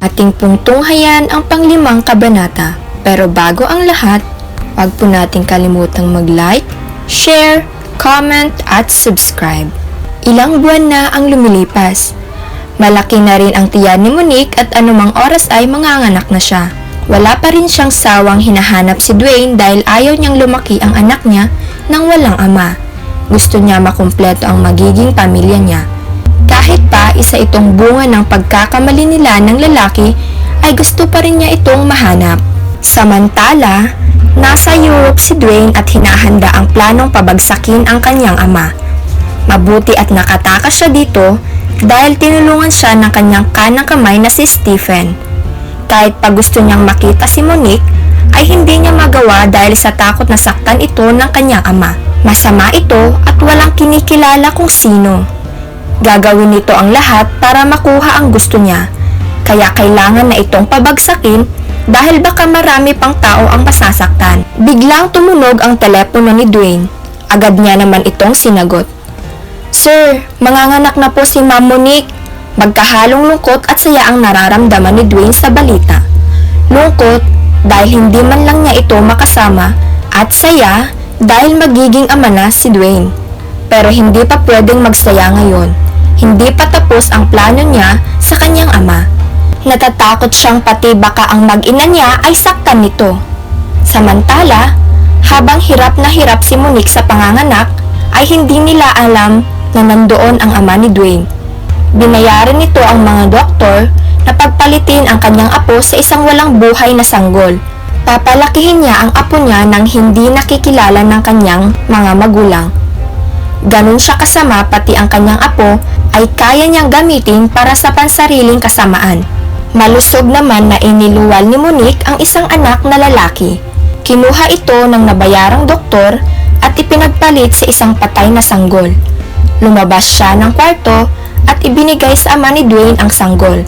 Ating pong tunghayan ang panglimang kabanata. Pero bago ang lahat, huwag po nating kalimutang mag-like, share, comment at subscribe. Ilang buwan na ang lumilipas. Malaki na rin ang tiyan ni Monique at anumang oras ay manganganak na siya. Wala pa rin siyang sawang hinahanap si Dwayne dahil ayaw niyang lumaki ang anak niya nang walang ama. Gusto niya makumpleto ang magiging pamilya niya. Kahit pa isa itong bunga ng pagkakamali nila ng lalaki, ay gusto pa rin niya itong mahanap. Samantala, nasa Europe si Dwayne at hinahanda ang planong pabagsakin ang kanyang ama. Mabuti at nakatakas siya dito dahil tinulungan siya ng kanyang kanang kamay na si Stephen. Kahit pa gusto niyang makita si Monique, ay hindi niya magawa dahil sa takot na saktan ito ng kanyang ama. Masama ito at walang kinikilala kung sino. Gagawin nito ang lahat para makuha ang gusto niya. Kaya kailangan na itong pabagsakin dahil baka marami pang tao ang masasaktan. Biglang tumunog ang telepono ni Dwayne. Agad niya naman itong sinagot. "Sir, manganganak na po si Ma'am Monique." Magkahalong lungkot at saya ang nararamdaman ni Dwayne sa balita. Lungkot dahil hindi man lang niya ito makasama at saya dahil magiging ama na si Dwayne. Pero hindi pa pwedeng magsaya ngayon. Hindi pa tapos ang plano niya sa kanyang ama. Natatakot siyang pati baka ang mag-ina niya ay saktan nito. Samantala, habang hirap na hirap si Monique sa panganganak, ay hindi nila alam na nandoon ang ama ni Dwayne. Binayaran nito ang mga doktor na pagpalitin ang kanyang apo sa isang walang buhay na sanggol. Papalakihin niya ang apo niya nang hindi nakikilala ng kanyang mga magulang. Ganun siya kasama pati ang kanyang apo ay kaya niyang gamitin para sa pansariling kasamaan. Malusog naman na iniluwal ni Monique ang isang anak na lalaki. Kinuha ito ng nabayarang doktor at ipinagpalit sa isang patay na sanggol. Lumabas siya ng kwarto at ibinigay sa ama ni Dwayne ang sanggol.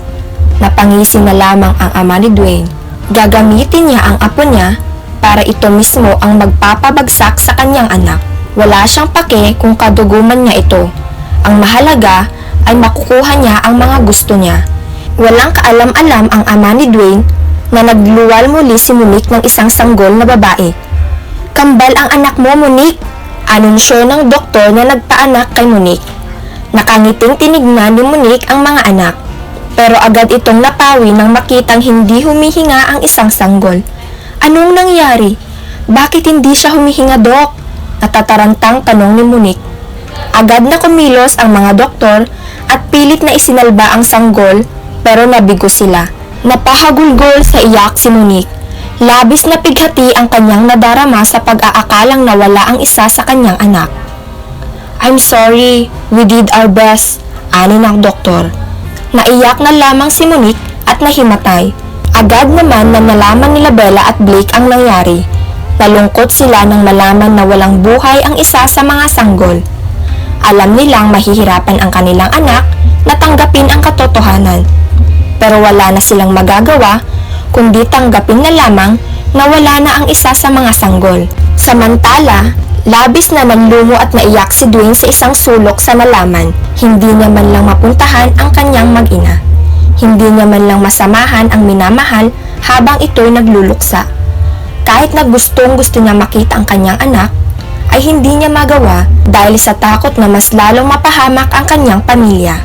Napangisi na lamang ang ama ni Dwayne. Gagamitin niya ang apo niya para ito mismo ang magpapabagsak sa kanyang anak. Wala siyang pake kung kaduguman niya ito. Ang mahalaga ay makukuha niya ang mga gusto niya. Walang kaalam-alam ang ama ni Dwayne na nagluwal muli si Monique ng isang sanggol na babae. "Kambal ang anak mo, Monique," anunsyo ng doktor na nagpaanak kay Monique. Nakangiting tinignan ni Monique ang mga anak, pero agad itong napawi nang makitang hindi humihinga ang isang sanggol. "Anong nangyari? Bakit hindi siya humihinga, Dok?" Natatarantang tanong ni Monique. Agad na kumilos ang mga doktor at pilit na isinalba ang sanggol pero nabigo sila. Napahagulgol sa iyak si Monique. Labis na pighati ang kanyang nadarama sa pag-aakalang nawala ang isa sa kanyang anak. "I'm sorry, we did our best," ani ng doktor. Naiyak na lamang si Monique at nahimatay. Agad naman na nalaman nila Bella at Blake ang nangyari. Nalungkot sila nang malaman na walang buhay ang isa sa mga sanggol. Alam nilang mahihirapan ang kanilang anak na tanggapin ang katotohanan. Pero wala na silang magagawa kundi tanggapin na lamang na wala na ang isa sa mga sanggol. Samantala, labis na nanlumo at naiyak si Dwayne sa isang sulok sa nalaman. Hindi niya man lang mapuntahan ang kanyang mag-ina. Hindi niya man lang masamahan ang minamahal habang ito'y nagluluksa. Kahit na gustong-gusto niya makita ang kanyang anak, ay hindi niya magawa dahil sa takot na mas lalong mapahamak ang kanyang pamilya.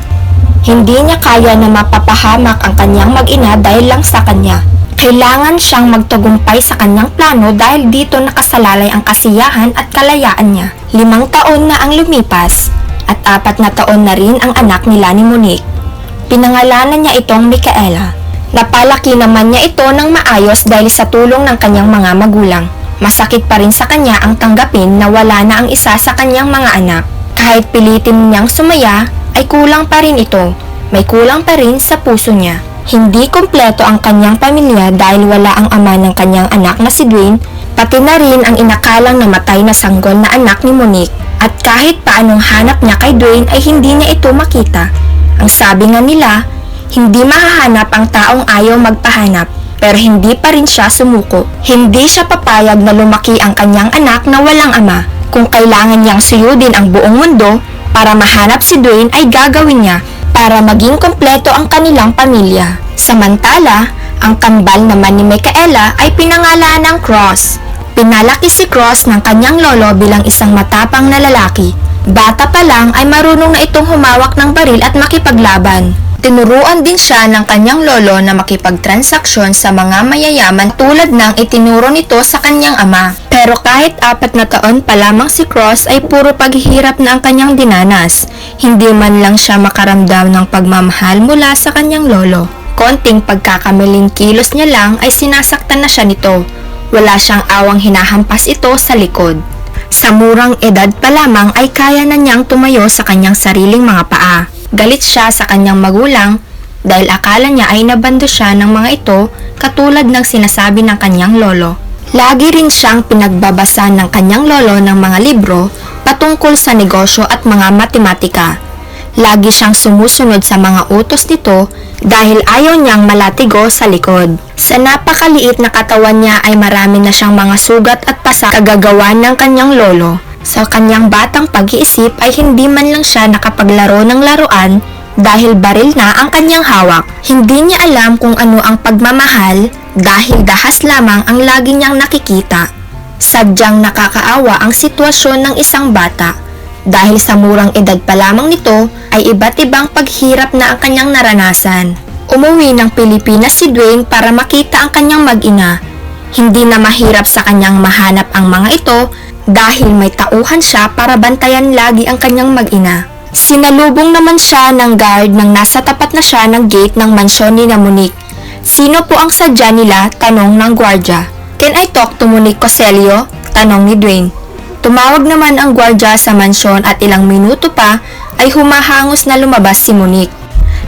Hindi niya kaya na mapapahamak ang kanyang mag-ina dahil lang sa kanya. Kailangan siyang magtagumpay sa kanyang plano dahil dito nakasalalay ang kasiyahan at kalayaan niya. 5 taon na ang lumipas at 4 na taon na rin ang anak nila ni Monique. Pinangalanan niya itong Micaela. Napalaki naman niya ito ng maayos dahil sa tulong ng kanyang mga magulang. Masakit pa rin sa kanya ang tanggapin na wala na ang isa sa kanyang mga anak. Kahit pilitin niyang sumaya, ay kulang pa rin ito. May kulang pa rin sa puso niya. Hindi kumpleto ang kanyang pamilya dahil wala ang ama ng kanyang anak na si Dwayne, pati na rin ang inakalang namatay na sanggol na anak ni Monique. At kahit paanong hanap niya kay Dwayne ay hindi niya ito makita. Ang sabi nga nila, hindi mahahanap ang taong ayaw magpahanap. Pero hindi pa rin siya sumuko. Hindi siya papayag na lumaki ang kanyang anak na walang ama. Kung kailangan niyang suyudin ang buong mundo para mahanap si Dwayne ay gagawin niya para maging kompleto ang kanilang pamilya. Samantala, ang kambal naman ni Micaela ay pinangalan ng Cross. Pinalaki si Cross ng kanyang lolo bilang isang matapang na lalaki. Bata pa lang ay marunong na itong humawak ng baril at makipaglaban. Tinuruan din siya ng kanyang lolo na makipagtransaksyon sa mga mayayaman tulad ng itinuro nito sa kanyang ama. Pero kahit 4 na taon pa lamang si Cross ay puro paghihirap na ang kanyang dinanas. Hindi man lang siya makaramdam ng pagmamahal mula sa kanyang lolo. Konting pagkakamaling kilos niya lang ay sinasaktan na siya nito. Wala siyang awang hinahampas ito sa likod. Sa murang edad pa lamang ay kaya na niyang tumayo sa kanyang sariling mga paa. Galit siya sa kanyang magulang dahil akala niya ay nabando siya ng mga ito katulad ng sinasabi ng kanyang lolo. Lagi rin siyang pinagbabasa ng kanyang lolo ng mga libro patungkol sa negosyo at mga matematika. Lagi siyang sumusunod sa mga utos nito dahil ayaw niyang malatigo sa likod. Sa napakaliit na katawan niya ay marami na siyang mga sugat at pasa kagagawa ng kanyang lolo. Sa kanyang batang pag-iisip ay hindi man lang siya nakapaglaro ng laruan dahil baril na ang kanyang hawak. Hindi niya alam kung ano ang pagmamahal dahil dahas lamang ang lagi niyang nakikita. Sadyang nakakaawa ang sitwasyon ng isang bata. Dahil sa murang edad pa lamang nito ay iba't ibang paghirap na ang kanyang naranasan. Umuwi ng Pilipinas si Dwayne para makita ang kanyang mag-ina. Hindi na mahirap sa kanyang mahanap ang mga ito dahil may tauhan siya para bantayan lagi ang kanyang mag-ina. Sinalubong naman siya ng guard nang nasa tapat na siya ng gate ng mansyon ni Monique. Sino po ang sadya nila? Tanong ng gwardya. Can I talk to Monique Coselio? Tanong ni Dwayne. Tumawag naman ang gwardya sa mansyon at ilang minuto pa ay humahangos na lumabas si Monique.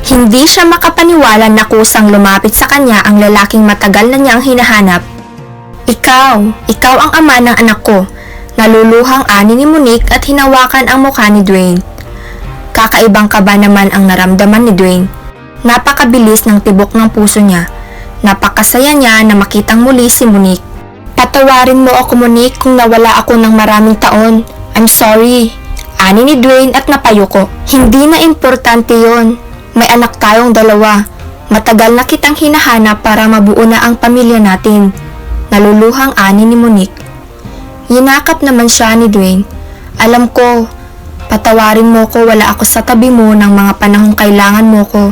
Hindi siya makapaniwala na kusang lumapit sa kanya ang lalaking matagal na niyang hinahanap. Ikaw ang ama ng anak ko. Naluluhang ani ni Monique at hinawakan ang mukha ni Dwayne. Kakaibang kaba naman ang naramdaman ni Dwayne. Napakabilis ng tibok ng puso niya. Napakasaya niya na makitang muli si Monique. Patawarin mo ako, Monique, kung nawala ako ng maraming taon. I'm sorry. Ani ni Dwayne at napayuko. Hindi na importante yon. May anak tayong dalawa. Matagal na kitang hinahanap para mabuo na ang pamilya natin. Naluluhang ani ni Monique. Yinakap naman siya ni Dwayne. Alam ko, patawarin mo ko, wala ako sa tabi mo ng mga panahong kailangan mo ko.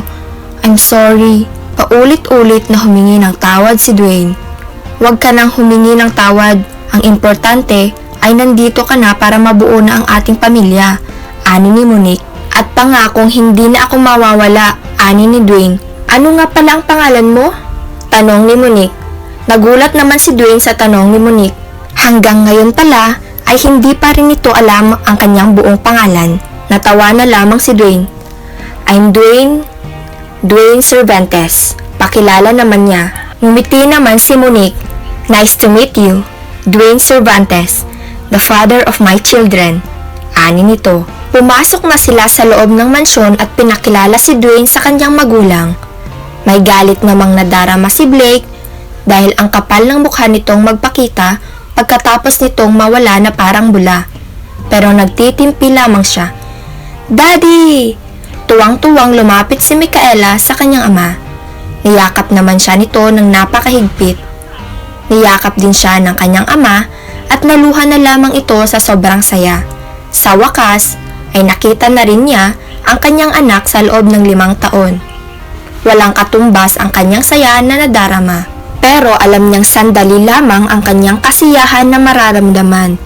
I'm sorry. Paulit-ulit na humingi ng tawad si Dwayne. Huwag ka nang humingi ng tawad. Ang importante ay nandito ka na para mabuo na ang ating pamilya, ani ni Monique. At pangakong hindi na ako mawawala, ani ni Dwayne. Ano nga pala ang pangalan mo? Tanong ni Monique. Nagulat naman si Dwayne sa tanong ni Monique. Hanggang ngayon pala ay hindi pa rin nito alam ang kanyang buong pangalan. Natawa na lamang si Dwayne. I'm Dwayne Cervantes. Pakilala naman niya. Ngumiti naman si Monique. Nice to meet you, Dwayne Cervantes, the father of my children. Ani nito. Pumasok na sila sa loob ng mansyon at pinakilala si Dwayne sa kanyang magulang. May galit namang nadarama si Blake dahil ang kapal ng mukha nitong magpakita pagkatapos nitong mawala na parang bula. Pero nagtitimpi lamang siya. Daddy! Tuwang-tuwang lumapit si Micaela sa kanyang ama. Niyakap naman siya nito ng napakahigpit. Niyakap din siya ng kanyang ama at naluha na lamang ito sa sobrang saya. Sa wakas, ay nakita na rin niya ang kanyang anak sa loob ng 5 taon. Walang katumbas ang kanyang saya na nadarama. Pero alam niyang sandali lamang ang kanyang kasiyahan na mararamdaman.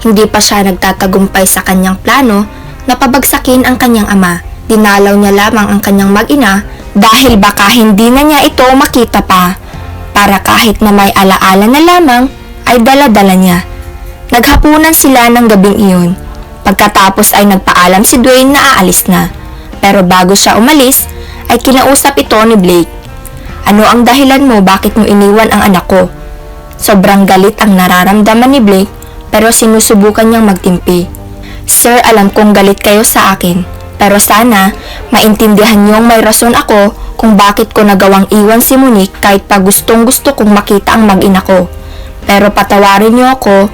Hindi pa siya nagtatagumpay sa kanyang plano na pabagsakin ang kanyang ama. Dinalaw niya lamang ang kanyang mag-ina dahil baka hindi na niya ito makita pa. Para kahit na may alaala na lamang, ay dala-dala niya. Naghapunan sila ng gabing iyon. Pagkatapos ay nagpaalam si Dwayne na aalis na. Pero bago siya umalis, ay kinausap ito ni Blake. Ano ang dahilan mo bakit mo iniwan ang anak ko? Sobrang galit ang nararamdaman ni Blake pero sinusubukan niyang magtimpi. Sir, alam kong galit kayo sa akin. Pero sana, maintindihan niyong may rason ako kung bakit ko nagawang iwan si Monique kahit pa gustong-gusto kong makita ang mag-ina ko. Pero patawarin niyo ako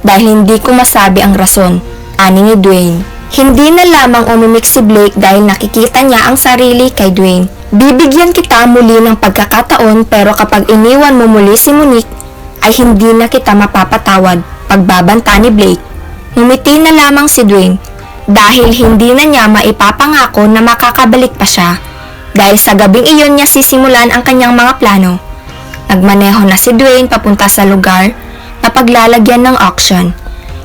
dahil hindi ko masabi ang rason, ani ni Dwayne. Hindi na lamang umimik si Blake dahil nakikita niya ang sarili kay Dwayne. Bibigyan kita muli ng pagkakataon pero kapag iniwan mo muli si Monique, ay hindi na kita mapapatawad, pagbabanta ni Blake. Ngumiti na lamang si Dwayne dahil hindi na niya maipapangako na makakabalik pa siya. Dahil sa gabing iyon niya sisimulan ang kanyang mga plano. Nagmaneho na si Dwayne papunta sa lugar na paglalagyan ng auction.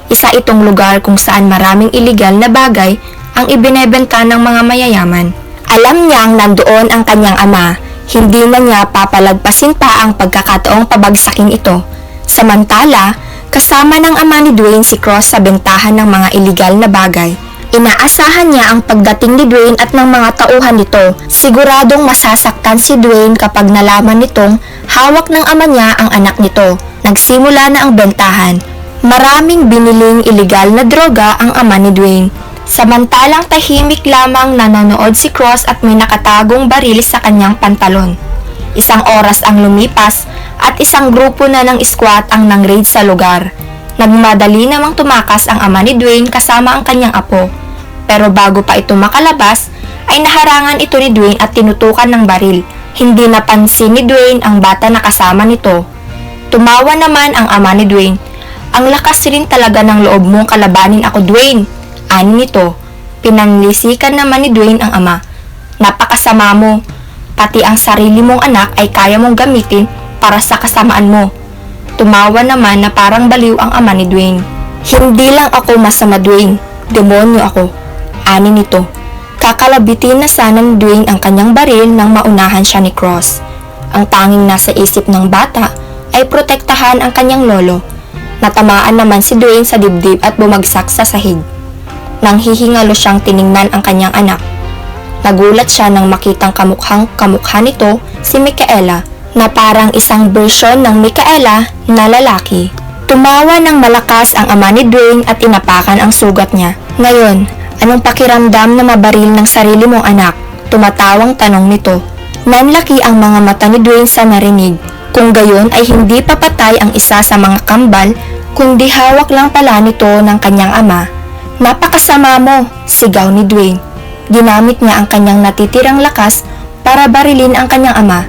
Isa itong lugar kung saan maraming iligal na bagay ang ibinebenta ng mga mayayaman. Alam niyang nandoon ang kanyang ama, hindi na niya papalagpasin pa ang pagkakataong pabagsakin ito. Samantala, kasama ng ama ni Dwayne si Cross sa bentahan ng mga iligal na bagay. Inaasahan niya ang pagdating ni Dwayne at ng mga tauhan nito. Siguradong masasaktan si Dwayne kapag nalaman nitong hawak ng ama niya ang anak nito. Nagsimula na ang bentahan. Maraming biniling iligal na droga ang ama ni Dwayne. Samantalang tahimik lamang nanonood si Cross at may nakatagong baril sa kanyang pantalon. Isang oras ang lumipas at isang grupo na ng squad ang nang-raid sa lugar. Nagmadali namang tumakas ang ama ni Dwayne kasama ang kanyang apo. Pero bago pa ito makalabas, ay naharangan ito ni Dwayne at tinutukan ng baril. Hindi napansin ni Dwayne ang bata na kasama nito. Tumawa naman ang ama ni Dwayne. Ang lakas rin talaga ng loob mong kalabanin ako, Dwayne. Ani nito. Pinanlisikan naman ni Dwayne ang ama. Napakasama mo. Pati ang sarili mong anak ay kaya mong gamitin para sa kasamaan mo. Tumawa naman na parang baliw ang ama ni Dwayne. Hindi lang ako masama, Dwayne. Demonyo ako. Ani nito. Kakalabitin na sana ni Dwayne ang kanyang baril nang maunahan siya ni Cross. Ang tanging nasa isip ng bata ay protektahan ang kanyang lolo. Natamaan naman si Dwayne sa dibdib at bumagsak sa sahig. Nang hihingalo siyang tiningnan ang kanyang anak. Nagulat siya nang makitang kamukhang-kamukha nito si Micaela na parang isang bersyon ng Micaela na lalaki. Tumawa ng malakas ang ama ni Dwayne at inapakan ang sugat niya. Ngayon, anong pakiramdam na mabaril ng sarili mong anak? Tumatawang tanong nito. Nanlaki ang mga mata ni Dwayne sa narinig. Kung gayon ay hindi papatay ang isa sa mga kambal, kundi hawak lang pala nito ng kanyang ama. Napakasama mo, sigaw ni Dwayne. Ginamit niya ang kanyang natitirang lakas para barilin ang kanyang ama.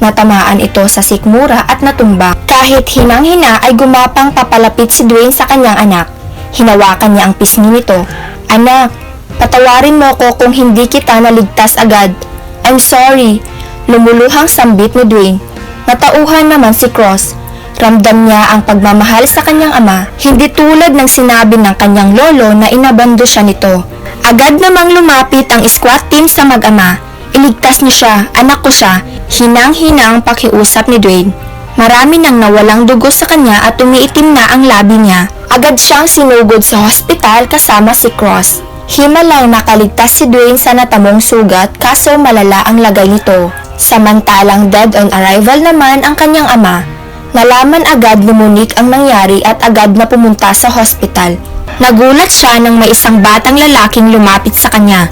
Natamaan ito sa sikmura at natumba. Kahit hinang-hina ay gumapang papalapit si Dwayne sa kanyang anak. Hinawakan niya ang pisngi nito. Anak, patawarin mo ko kung hindi kita naligtas agad. I'm sorry, lumuluhang sambit ni Dwayne. Natauhan naman si Cross. Ramdam niya ang pagmamahal sa kanyang ama, hindi tulad ng sinabi ng kanyang lolo na inabando siya nito. Agad namang lumapit ang SWAT team sa mag-ama. Iligtas niyo siya, anak ko siya, hinang-hinang pakiusap ni Dwayne. Marami nang nawalang dugo sa kanya at umiitim na ang labi niya. Agad siyang sinugod sa hospital kasama si Cross. Himalang nakaligtas si Dwayne sa natamong sugat kaso malala ang lagay nito. Samantalang dead on arrival naman ang kanyang ama. Nalaman agad ni Monique ang nangyari at agad na pumunta sa hospital. Nagulat siya nang may isang batang lalaking lumapit sa kanya.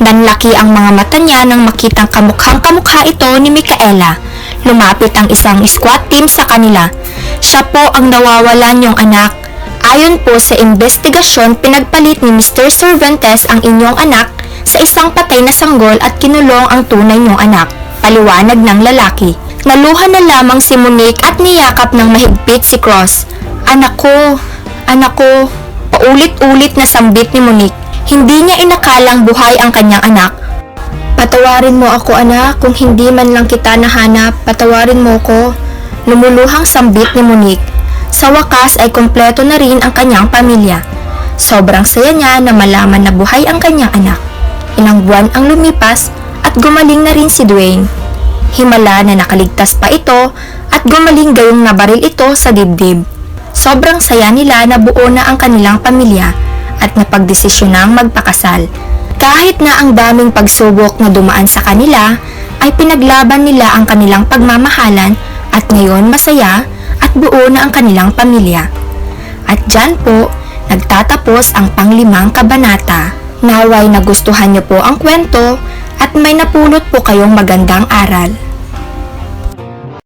Nanlaki ang mga mata niya nang makitang kamukhang-kamukha ito ni Micaela. Lumapit ang isang SWAT team sa kanila. Siya po ang nawawalan niyong anak. Ayon po sa investigasyon, pinagpalit ni Mr. Cervantes ang inyong anak sa isang patay na sanggol at kinulong ang tunay niyong anak. Paliwanag ng lalaki. Naluha na lamang si Monique at niyakap ng mahigpit si Cross. Anak ko, paulit-ulit na sambit ni Monique. Hindi niya inakalang buhay ang kanyang anak. Patawarin mo ako, anak, kung hindi man lang kita nahanap, patawarin mo ko. Lumuluhang sambit ni Monique. Sa wakas ay kompleto na rin ang kanyang pamilya. Sobrang saya niya na malaman na buhay ang kanyang anak. Ilang buwan ang lumipas at gumaling na rin si Dwayne. Himala na nakaligtas pa ito at gumaling gayong nabaril ito sa dibdib. Sobrang saya nila na buo na ang kanilang pamilya at napagdesisyonang magpakasal. Kahit na ang daming pagsubok na dumaan sa kanila, ay pinaglaban nila ang kanilang pagmamahalan at ngayon masaya at buo na ang kanilang pamilya. At dyan po, nagtatapos ang pang-5 kabanata. Naway nagustuhan niyo po ang kwento at may napulot po kayong magandang aral.